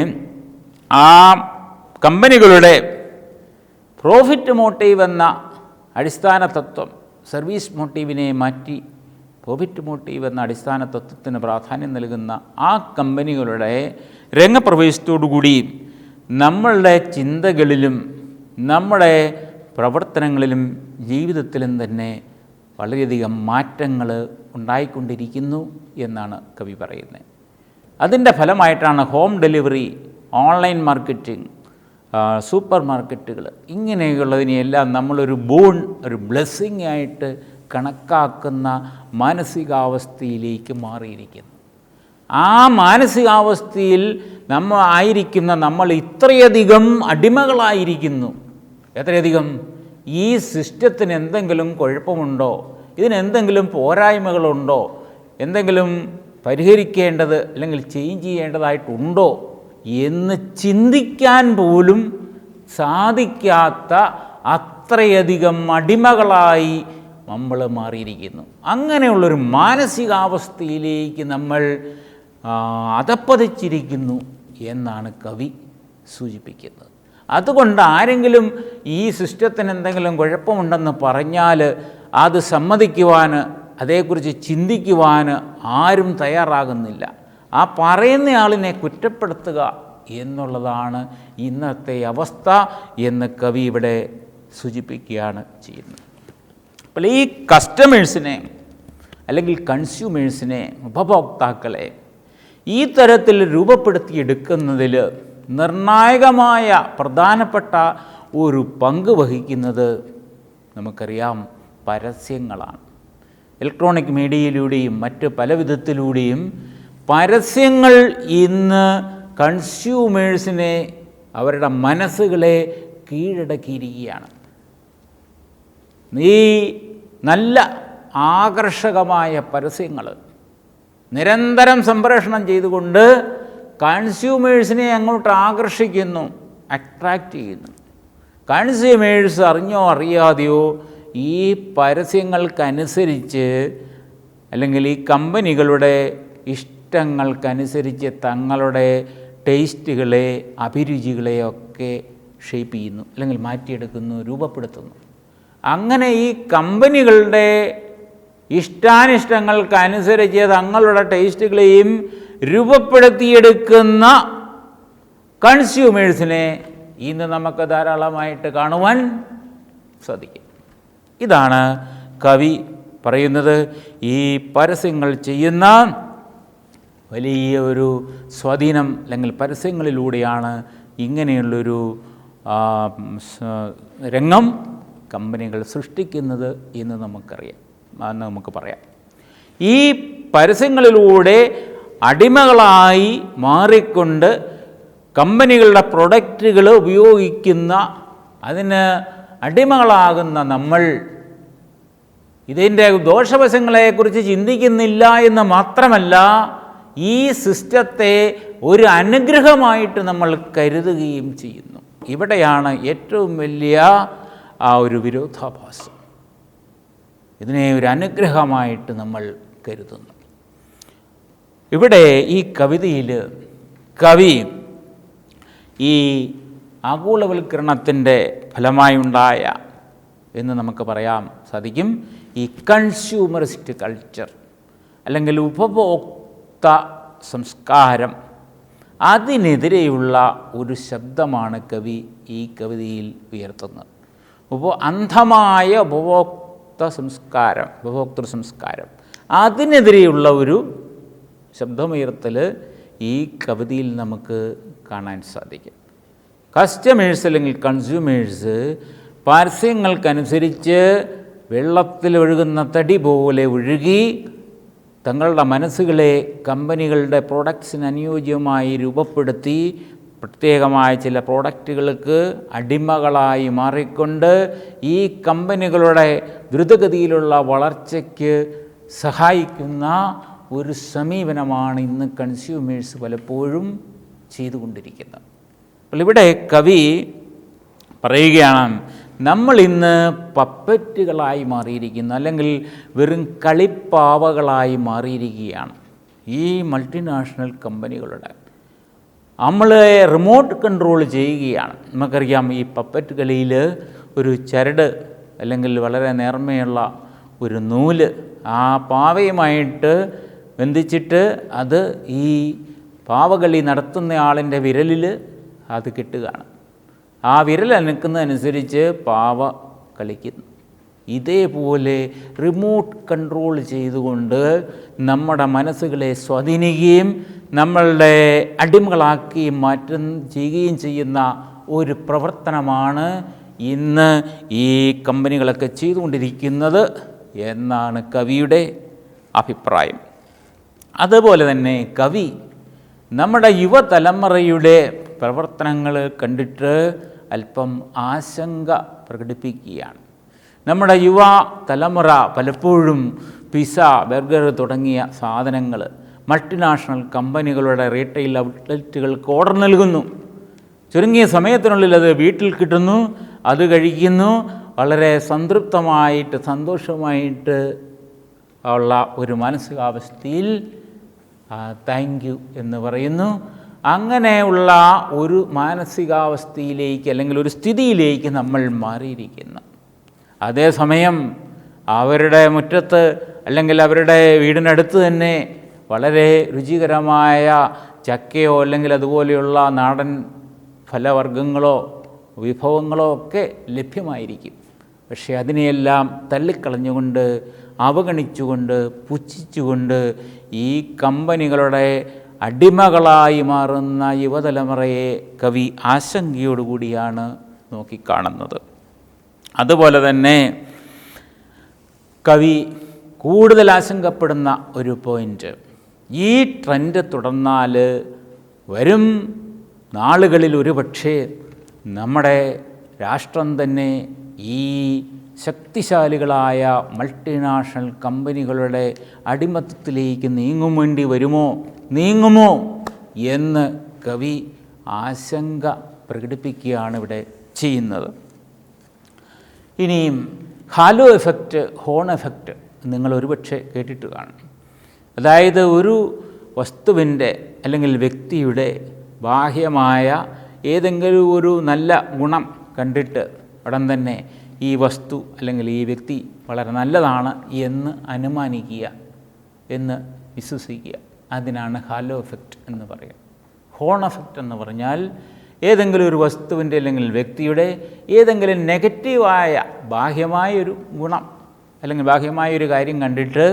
ആ കമ്പനികളുടെ പ്രോഫിറ്റ് മോട്ടീവ് എന്ന അടിസ്ഥാന തത്വം സർവീസ് മോട്ടീവിനെ മാറ്റി പ്രോഫിറ്റ് മോട്ടീവ് എന്ന അടിസ്ഥാന തത്വത്തിന് പ്രാധാന്യം നൽകുന്ന ആ കമ്പനികളുടെ രംഗപ്രവേശത്തോടുകൂടി നമ്മളുടെ ചിന്തകളിലും നമ്മുടെ പ്രവർത്തനങ്ങളിലും ജീവിതത്തിലും തന്നെ വളരെയധികം മാറ്റങ്ങൾ ഉണ്ടായിക്കൊണ്ടിരിക്കുന്നു എന്നാണ് കവി പറയുന്നത്. അതിൻ്റെ ഫലമായിട്ടാണ് home delivery, online marketing, super മാർക്കറ്റുകൾ, ഇങ്ങനെയുള്ളതിനെയെല്ലാം നമ്മളൊരു ഒരു ബ്ലെസ്സിങ് ആയിട്ട് കണക്കാക്കുന്ന മാനസികാവസ്ഥയിലേക്ക് മാറിയിരിക്കുന്നു. ആ മാനസികാവസ്ഥയിൽ നമ്മൾ ഇത്രയധികം അടിമകളായിരിക്കുന്നു. എത്രയധികം? ഈ സിസ്റ്റത്തിന് എന്തെങ്കിലും കുഴപ്പമുണ്ടോ, ഇതിനെന്തെങ്കിലും പോരായ്മകളുണ്ടോ, എന്തെങ്കിലും പരിഹരിക്കേണ്ടത് അല്ലെങ്കിൽ ചേഞ്ച് ചെയ്യേണ്ടതായിട്ടുണ്ടോ എന്ന് ചിന്തിക്കാൻ പോലും സാധിക്കാത്ത അത്രയധികം അടിമകളായി നമ്മൾ മാറിയിരിക്കുന്നു. അങ്ങനെയുള്ളൊരു മാനസികാവസ്ഥയിലേക്ക് നമ്മൾ അധപ്പതിച്ചിരിക്കുന്നു എന്നാണ് കവി സൂചിപ്പിക്കുന്നത്. അതുകൊണ്ട് ആരെങ്കിലും ഈ സിസ്റ്റത്തിന് എന്തെങ്കിലും കുഴപ്പമുണ്ടെന്ന് പറഞ്ഞാൽ അത് സമ്മതിക്കുവാൻ, അതേക്കുറിച്ച് ചിന്തിക്കുവാൻ ആരും തയ്യാറാകുന്നില്ല. ആ പറയുന്നയാളിനെ കുറ്റപ്പെടുത്തുക എന്നുള്ളതാണ് ഇന്നത്തെ അവസ്ഥ എന്ന് കവി ഇവിടെ സൂചിപ്പിക്കുകയാണ് ചെയ്യുന്നത്. അപ്പോൾ ഈ കസ്റ്റമേഴ്സിനെ അല്ലെങ്കിൽ കൺസ്യൂമേഴ്സിനെ, ഉപഭോക്താക്കളെ ഈ തരത്തിൽ രൂപപ്പെടുത്തിയെടുക്കുന്നതിൽ നിർണായകമായ പ്രധാനപ്പെട്ട ഒരു പങ്ക് വഹിക്കുന്നത് നമുക്കറിയാം പരസ്യങ്ങളാണ്. ഇലക്ട്രോണിക് മീഡിയയിലൂടെയും മറ്റ് പല വിധത്തിലൂടെയും പരസ്യങ്ങൾ ഇന്ന് കൺസ്യൂമേഴ്സിനെ, അവരുടെ മനസ്സുകളെ കീഴടക്കിയിരിക്കുകയാണ്. ഈ നല്ല ആകർഷകമായ പരസ്യങ്ങൾ നിരന്തരം സംപ്രേഷണം ചെയ്തുകൊണ്ട് കൺസ്യൂമേഴ്സിനെ അങ്ങോട്ട് ആകർഷിക്കുന്നു, അട്രാക്റ്റ് ചെയ്യുന്നു. കൺസ്യൂമേഴ്സ് അറിഞ്ഞോ അറിയാതെയോ ഈ പരസ്യങ്ങൾക്കനുസരിച്ച് അല്ലെങ്കിൽ ഈ കമ്പനികളുടെ ഇഷ്ടങ്ങൾക്കനുസരിച്ച് തങ്ങളുടെ ടേസ്റ്റുകളെ, അഭിരുചികളെയൊക്കെ ഷേപ്പ് ചെയ്യുന്നു, അല്ലെങ്കിൽ മാറ്റിയെടുക്കുന്നു, രൂപപ്പെടുത്തുന്നു. അങ്ങനെ ഈ കമ്പനികളുടെ ഇഷ്ടാനിഷ്ടങ്ങൾക്കനുസരിച്ച് തങ്ങളുടെ ടേസ്റ്റുകളെയും രൂപപ്പെടുത്തിയെടുക്കുന്ന കൺസ്യൂമേഴ്സിനെ ഇന്ന് നമുക്ക് ധാരാളമായിട്ട് കാണുവാൻ സാധിക്കും. ഇതാണ് കവി പറയുന്നത്. ഈ പരസ്യങ്ങൾ ചെയ്യുന്ന വലിയ ഒരു സ്വാധീനം, അല്ലെങ്കിൽ പരസ്യങ്ങളിലൂടെയാണ് ഇങ്ങനെയുള്ളൊരു രംഗം കമ്പനികൾ സൃഷ്ടിക്കുന്നത് എന്ന് നമുക്ക് പറയാം. ഈ പരസ്യങ്ങളിലൂടെ അടിമകളായി മാറിക്കൊണ്ട് കമ്പനികളുടെ പ്രൊഡക്റ്റുകൾ ഉപയോഗിക്കുന്ന, അതിന് അടിമകളാകുന്ന നമ്മൾ ഇതിൻ്റെ ദോഷവശങ്ങളെക്കുറിച്ച് ചിന്തിക്കുന്നില്ല എന്ന് മാത്രമല്ല, ഈ സിസ്റ്റത്തെ ഒരു അനുഗ്രഹമായിട്ട് നമ്മൾ കരുതുകയും ചെയ്യുന്നു. ഇവിടെയാണ് ഏറ്റവും വലിയ ആ ഒരു വിരോധാഭാസം. ഇതിനെ ഒരു അനുഗ്രഹമായിട്ട് നമ്മൾ കരുതുന്നു. ഇവിടെ ഈ കവിതയിൽ കവി ഈ ആഗോളവൽക്കരണത്തിൻ്റെ ഫലമായുണ്ടായ എന്ന് നമുക്ക് പറയാൻ സാധിക്കും ഈ കൺസ്യൂമറിസ്റ്റ് കൾച്ചർ അല്ലെങ്കിൽ ഉപഭോക്ത സംസ്കാരം, അതിനെതിരെയുള്ള ഒരു ശബ്ദമാണ് കവി ഈ കവിതയിൽ ഉയർത്തുന്നത്. അന്ധമായ ഉപഭോക്തൃ സംസ്കാരം അതിനെതിരെയുള്ള ഒരു ശബ്ദമുയർത്തൽ ഈ കവിതയിൽ നമുക്ക് കാണാൻ സാധിക്കും. കസ്റ്റമേഴ്സ് അല്ലെങ്കിൽ കൺസ്യൂമേഴ്സ് പരസ്യങ്ങൾക്കനുസരിച്ച് വെള്ളത്തിലൊഴുകുന്ന തടി പോലെ ഒഴുകി തങ്ങളുടെ മനസ്സുകളെ കമ്പനികളുടെ പ്രോഡക്ട്സിന് അനുയോജ്യമായി രൂപപ്പെടുത്തി പ്രത്യേകമായ ചില പ്രോഡക്റ്റുകൾക്ക് അടിമകളായി മാറിക്കൊണ്ട് ഈ കമ്പനികളുടെ ദ്രുതഗതിയിലുള്ള വളർച്ചയ്ക്ക് സഹായിക്കുന്ന ഒരു സമീപനമാണ് ഇന്ന് കൺസ്യൂമേഴ്സ് പലപ്പോഴും ചെയ്തുകൊണ്ടിരിക്കുന്നത്. അപ്പോൾ ഇവിടെ കവി പറയുകയാണ്, നമ്മൾ ഇന്ന് പപ്പറ്റുകളായി മാറിയിരിക്കുന്നു, അല്ലെങ്കിൽ വെറും കളിപ്പാവകളായി മാറിയിരിക്കുകയാണ്. ഈ മൾട്ടിനാഷണൽ കമ്പനികളുടെ നമ്മളെ റിമോട്ട് കൺട്രോൾ ചെയ്യുകയാണ്. നമുക്കറിയാം, ഈ പപ്പറ്റ് കളിയിൽ ഒരു ചരട് അല്ലെങ്കിൽ വളരെ നേർമയുള്ള ഒരു നൂല് ആ പാവയുമായിട്ട് ബന്ധിച്ചിട്ട് അത് ഈ പാവകളി നടത്തുന്ന ആളിൻ്റെ വിരലിൽ അത് കെട്ടുകയാണ്. ആ വിരൽ അനക്കുന്നതനുസരിച്ച് പാവ കളിക്കുന്നു. ഇതേപോലെ റിമോട്ട് കൺട്രോൾ ചെയ്തുകൊണ്ട് നമ്മുടെ മനസ്സുകളെ സ്വാധീനിക്കുകയും നമ്മളുടെ അടിമകളാക്കുകയും ചെയ്യുകയും ചെയ്യുന്ന ഒരു പ്രവർത്തനമാണ് ഇന്ന് ഈ കമ്പനികളൊക്കെ ചെയ്തുകൊണ്ടിരിക്കുന്നത് എന്നാണ് കവിയുടെ അഭിപ്രായം. അതുപോലെ തന്നെ കവി നമ്മുടെ യുവതലമുറയുടെ പ്രവർത്തനങ്ങൾ കണ്ടിട്ട് അല്പം ആശങ്ക പ്രകടിപ്പിക്കുകയാണ്. നമ്മുടെ യുവ തലമുറ പലപ്പോഴും പിസ്സ, ബർഗർ തുടങ്ങിയ സാധനങ്ങൾ മൾട്ടിനാഷണൽ കമ്പനികളുടെ റീറ്റെയിൽ ഔട്ട്ലെറ്റുകൾക്ക് ഓർഡർ നൽകുന്നു. ചുരുങ്ങിയ സമയത്തിനുള്ളിൽ അത് വീട്ടിൽ കിട്ടുന്നു, അത് കഴിക്കുന്നു, വളരെ സംതൃപ്തമായിട്ട് സന്തോഷമായിട്ട് ഉള്ള ഒരു മാനസികാവസ്ഥയിൽ താങ്ക് യു എന്ന് പറയുന്നു. അങ്ങനെയുള്ള ഒരു മാനസികാവസ്ഥയിലേക്ക് അല്ലെങ്കിൽ ഒരു സ്ഥിതിയിലേക്ക് നമ്മൾ മാറിയിരിക്കുന്നു. അതേസമയം അവരുടെ മുറ്റത്ത് അല്ലെങ്കിൽ അവരുടെ വീടിനടുത്ത് തന്നെ വളരെ രുചികരമായ ചക്കയോ അല്ലെങ്കിൽ അതുപോലെയുള്ള നാടൻ ഫലവർഗ്ഗങ്ങളോ വിഭവങ്ങളോ ഒക്കെ ലഭ്യമായിരിക്കും. പക്ഷേ അതിനെയെല്ലാം തള്ളിക്കളഞ്ഞുകൊണ്ട്, അവഗണിച്ചുകൊണ്ട്, പുച്ഛിച്ചുകൊണ്ട് ഈ കമ്പനികളുടെ അടിമകളായി മാറുന്ന യുവതലമുറയെ കവി ആശങ്കയോടുകൂടിയാണ് നോക്കിക്കാണുന്നത്. അതുപോലെ തന്നെ കവി കൂടുതൽ ആശങ്കപ്പെടുന്ന ഒരു പോയിൻ്റ്, ഈ ട്രെൻഡ് തുടർന്നാൽ വരും നാളുകളിൽ ഒരുപക്ഷേ നമ്മുടെ രാഷ്ട്രം തന്നെ ഈ ശക്തിശാലികളായ മൾട്ടിനാഷണൽ കമ്പനികളുടെ അടിമത്തത്തിലേക്ക് നീങ്ങുമോ എന്ന് കവി ആശങ്ക പ്രകടിപ്പിക്കുകയാണ് ഇവിടെ ചെയ്യുന്നത്. ഇനിയും ഹാലോ എഫക്റ്റ്, ഹോൺ എഫക്റ്റ് നിങ്ങൾ ഒരുപക്ഷെ കേട്ടിട്ട് കാണും. അതായത് ഒരു വസ്തുവിൻ്റെ അല്ലെങ്കിൽ വ്യക്തിയുടെ ബാഹ്യമായ ഏതെങ്കിലും ഒരു നല്ല ഗുണം കണ്ടിട്ട് ഉടൻ തന്നെ ഈ വസ്തു അല്ലെങ്കിൽ ഈ വ്യക്തി വളരെ നല്ലതാണ് എന്ന് അനുമാനിക്കുക, എന്ന് വിശ്വസിക്കുക. അതിനാണ് ഹാലോ എഫക്റ്റ് എന്ന് പറയുക. ഹോൺ എഫക്റ്റ് എന്ന് പറഞ്ഞാൽ ഏതെങ്കിലും ഒരു വസ്തുവിൻ്റെ അല്ലെങ്കിൽ വ്യക്തിയുടെ ഏതെങ്കിലും നെഗറ്റീവായ ബാഹ്യമായൊരു ഗുണം അല്ലെങ്കിൽ ബാഹ്യമായൊരു കാര്യം കണ്ടിട്ട്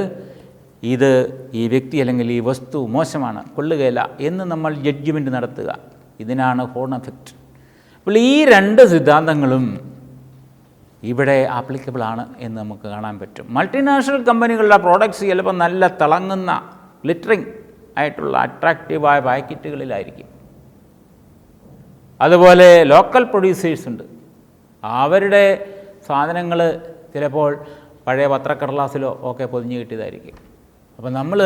ഇത് ഈ വ്യക്തി അല്ലെങ്കിൽ ഈ വസ്തു മോശമാണ്, കൊള്ളുകയില്ല എന്ന് നമ്മൾ ജഡ്ജ്മെൻറ്റ് നടത്തുക. ഇതിനാണ് ഹോൺ എഫക്റ്റ്. അപ്പോൾ ഈ രണ്ട് സിദ്ധാന്തങ്ങളും ഇവിടെ ആപ്ലിക്കബിളാണ് എന്ന് നമുക്ക് കാണാൻ പറ്റും. മൾട്ടിനാഷണൽ കമ്പനികളുടെ പ്രോഡക്ട്സ് ചിലപ്പോൾ നല്ല തിളങ്ങുന്ന ഗ്ലിറ്ററിങ് ആയിട്ടുള്ള അട്രാക്റ്റീവായ പാക്കറ്റുകളിലായിരിക്കും. അതുപോലെ ലോക്കൽ പ്രൊഡ്യൂസേഴ്സ് ഉണ്ട്, അവരുടെ സാധനങ്ങൾ ചിലപ്പോൾ പഴയ പത്രക്കടലാസിലോ ഒക്കെ പൊതിഞ്ഞ് കിട്ടിയതായിരിക്കും. അപ്പോൾ നമ്മൾ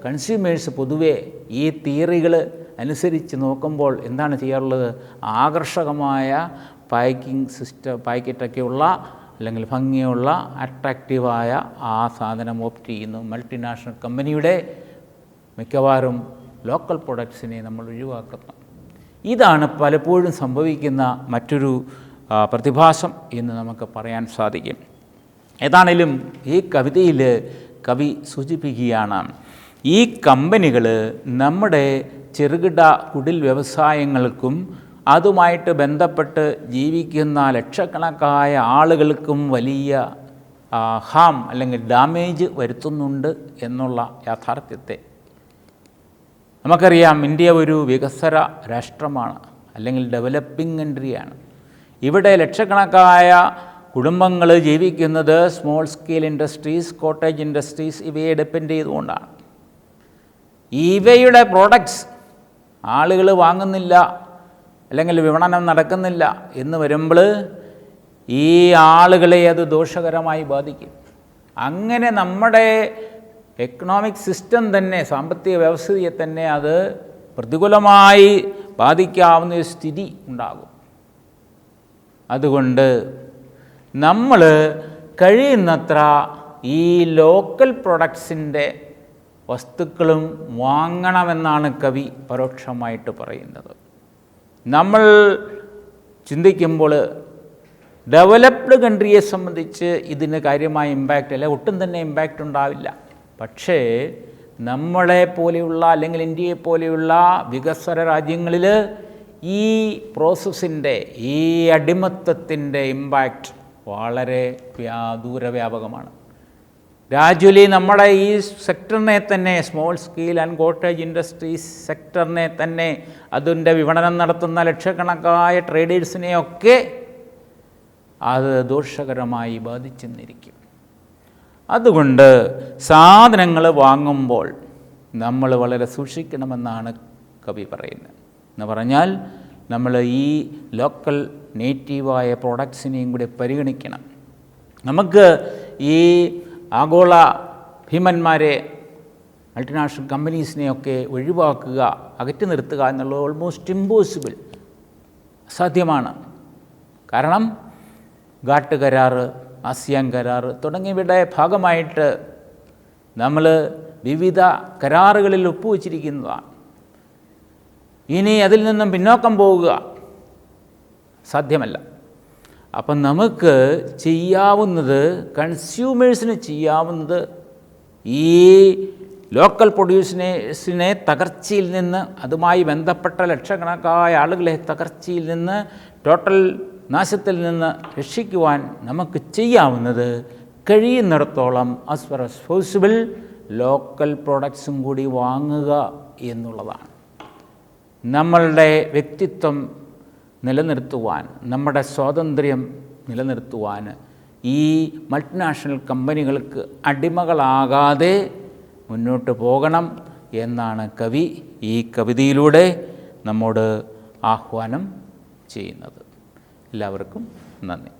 കൺസ്യൂമേഴ്സ് പൊതുവേ ഈ തിയറികൾ അനുസരിച്ച് നോക്കുമ്പോൾ എന്താണ് ചെയ്യാറുള്ളത്? ആകർഷകമായ പാക്കറ്റൊക്കെയുള്ള അല്ലെങ്കിൽ ഭംഗിയുള്ള അട്രാക്റ്റീവായ ആ സാധനം ഓപ്റ്റ് ചെയ്യുന്നു. മൾട്ടിനാഷണൽ കമ്പനിയുടെ മിക്കവാറും ലോക്കൽ പ്രൊഡക്ട്സിനെ നമ്മൾ ഒഴിവാക്കുന്നു. ഇതാണ് പലപ്പോഴും സംഭവിക്കുന്ന മറ്റൊരു പ്രതിഭാസം എന്ന് നമുക്ക് പറയാൻ സാധിക്കും. ഏതാണേലും ഈ കവിതയിൽ കവി സൂചിപ്പിക്കുകയാണ്, ഈ കമ്പനികൾ നമ്മുടെ ചെറുകിട കുടിൽ വ്യവസായങ്ങൾക്കും അതുമായിട്ട് ബന്ധപ്പെട്ട് ജീവിക്കുന്ന ലക്ഷക്കണക്കായ ആളുകൾക്കും വലിയ ഹാം അല്ലെങ്കിൽ ഡാമേജ് വരുത്തുന്നുണ്ട് എന്നുള്ള യാഥാർത്ഥ്യത്തെ നമുക്കറിയാം. ഇന്ത്യ ഒരു വികസ്വര രാഷ്ട്രമാണ്, അല്ലെങ്കിൽ ഡെവലപ്പിംഗ് കൺട്രിയാണ്. ഇവിടെ ലക്ഷക്കണക്കായ കുടുംബങ്ങൾ ജീവിക്കുന്നത് small scale industries, cottage industries ഇവയെ ഡിപ്പെൻഡ് ചെയ്തുകൊണ്ടാണ്. ഇവയുടെ പ്രോഡക്ട്സ് ആളുകൾ വാങ്ങുന്നില്ല അല്ലെങ്കിൽ വിപണനം നടക്കുന്നില്ല എന്ന് വരുമ്പോൾ ഈ ആളുകളെ അത് ദോഷകരമായി ബാധിക്കും. അങ്ങനെ നമ്മുടെ എക്കണോമിക് സിസ്റ്റം തന്നെ, സാമ്പത്തിക വ്യവസ്ഥയെ തന്നെ അത് പ്രതികൂലമായി ബാധിക്കാവുന്ന ഒരു സ്ഥിതി ഉണ്ടാകും. അതുകൊണ്ട് നമ്മൾ കഴിയുന്നത്ര ഈ ലോക്കൽ പ്രൊഡക്ട്സിൻ്റെ വസ്തുക്കളും വാങ്ങണമെന്നാണ് കവി പരോക്ഷമായിട്ട് പറയുന്നത്. നമ്മൾ ചിന്തിക്കുമ്പോൾ ഡെവലപ്ഡ് കൺട്രിയെ സംബന്ധിച്ച് ഇതിന് കാര്യമായ ഇമ്പാക്റ്റ് അല്ല, ഒട്ടും തന്നെ ഇമ്പാക്റ്റ് ഉണ്ടാവില്ല. പക്ഷേ നമ്മളെ പോലെയുള്ള അല്ലെങ്കിൽ ഇന്ത്യയെ പോലെയുള്ള വികസ്വര രാജ്യങ്ങളിൽ ഈ പ്രോസസ്സിൻ്റെ, ഈ അടിമത്തത്തിൻ്റെ ഇമ്പാക്റ്റ് വളരെ ദൂരവ്യാപകമാണ്. ഗ്രാജ്വലി നമ്മുടെ ഈ സെക്ടറിനെ തന്നെ, small scale and cottage industries സെക്ടറിനെ തന്നെ, അതിൻ്റെ വിപണനം നടത്തുന്ന ലക്ഷക്കണക്കായ ട്രേഡേഴ്സിനെയൊക്കെ അത് ദോഷകരമായി ബാധിച്ചെന്നിരിക്കും. അതുകൊണ്ട് സാധനങ്ങൾ വാങ്ങുമ്പോൾ നമ്മൾ വളരെ സൂക്ഷിക്കണമെന്നാണ് കവി പറയുന്നത്. എന്ന് പറഞ്ഞാൽ നമ്മൾ ഈ ലോക്കൽ നേറ്റീവായ പ്രോഡക്ട്സിനെയും കൂടി പരിഗണിക്കണം. നമുക്ക് ഈ ആഗോള ഭീമന്മാരെ, മൾട്ടിനാഷണൽ കമ്പനീസിനെയൊക്കെ ഒഴിവാക്കുക, അകറ്റി നിർത്തുക എന്നുള്ളത് ഓൾമോസ്റ്റ് ഇമ്പോസിബിൾ, അസാധ്യമാണ്. കാരണം ഗാട്ട് കരാറ്, ആസിയാൻ കരാറ് തുടങ്ങിയവയുടെ ഭാഗമായിട്ട് നമ്മൾ വിവിധ കരാറുകളിൽ ഒപ്പുവെച്ചിരിക്കുന്നതാണ്. ഇനി അതിൽ നിന്നും പിന്നോക്കം പോവുക സാധ്യമല്ല. അപ്പം നമുക്ക് ചെയ്യാവുന്നത്, കൺസ്യൂമേഴ്സിന് ചെയ്യാവുന്നത്, ഈ ലോക്കൽ പ്രൊഡ്യൂസിനെ തകർച്ചയിൽ നിന്ന്, അതുമായി ബന്ധപ്പെട്ട ലക്ഷക്കണക്കായ ആളുകളെ തകർച്ചയിൽ നിന്ന്, ടോട്ടൽ നാശത്തിൽ നിന്ന് രക്ഷിക്കുവാൻ നമുക്ക് ചെയ്യാവുന്നത് കഴിയുന്നിടത്തോളം as far as possible local പ്രോഡക്ട്സും കൂടി വാങ്ങുക എന്നുള്ളതാണ്. നമ്മളുടെ വ്യക്തിത്വം നിലനിർത്തുവാൻ, നമ്മുടെ സ്വാതന്ത്ര്യം നിലനിർത്തുവാൻ ഈ മൾട്ടിനാഷണൽ കമ്പനികൾക്ക് അടിമകളാകാതെ മുന്നോട്ട് പോകണം എന്നാണ് കവി ഈ കവിതയിലൂടെ നമ്മോട് ആഹ്വാനം ചെയ്യുന്നത്. എല്ലാവർക്കും നന്ദി.